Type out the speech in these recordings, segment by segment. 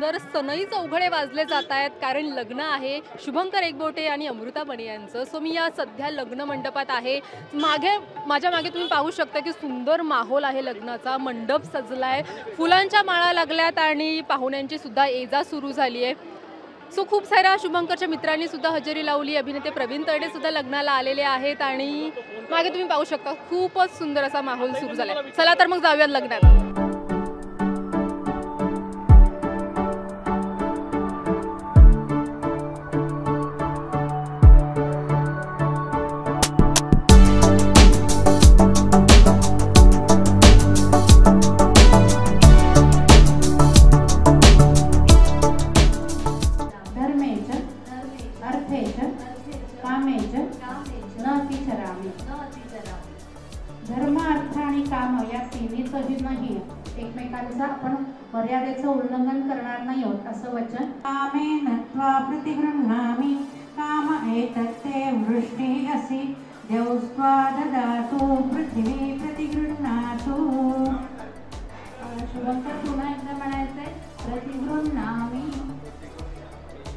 सुंदर सनई चौघडे वाजले जात आहेत, कारण लग्न आहे शुभंकर एकबोटे आणि अमृता बने यांचं. सो मी या सध्या लग्न मंडपात आहे. माझ्या मागे तुम्ही पाहू शकता की सुंदर माहोल आहे लग्नाचा. मंडप सजलाय, फुलांच्या माळा लागल्यात आणि पाहुण्यांची सुद्धा ये-जा सुरू झाली आहे. सो खूप साऱ्या शुभंकरच्या मित्रांनी सुद्धा हजेरी लावली. अभिनेते प्रवीण तरडे सुद्धा लग्नाला आलेले आहेत आणि मागे तुम्ही पाहू शकता खूपच सुंदर असा माहोल सुरू झालाय. चला तर मग जाऊयात लग्नात. धर्म अर्थ आणि काम या तिन्हीतही नाही एकमेकांचं आपण मर्यादेचं उल्लंघन करणार नाही आहोत असं वचन. कामेन त्वा प्रतिगृह्णामि काम एतत्ते वृष्टी असि देवस्त्वा ददातु पृथ्वी प्रतिगृह्णातु. शुभंकर पुन्हा एकदा म्हणायचंय प्रतिगृह्णामि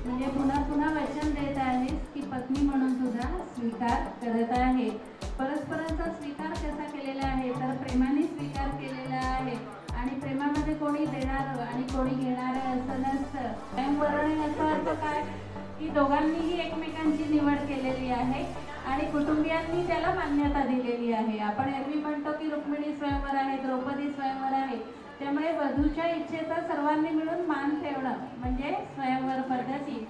म्हणजे पुन्हा पुन्हा वचन देत आहेस की पत्नी म्हणून तुझा स्वीकार करत आहे. परस्परांचा स्वीकार कसा केलेला आहे तर प्रेमाने स्वीकार केलेला आहे आणि प्रेमामध्ये कोणी देणारं आणि कोणी घेणारं असं नसतं. स्वयंवरण याचा अर्थ काय की दोघांनीही एकमेकांची निवड केलेली आहे आणि कुटुंबियांनी त्याला मान्यता दिलेली आहे. आपण एरवी म्हणतो की रुक्मिणी स्वयंवर आहे, द्रौपदी स्वयंवर आहे. त्यामुळे वधूच्या इच्छेचा सर्वांनी मिळून मान ठेवणं म्हणजे स्वयंवर पद्धती.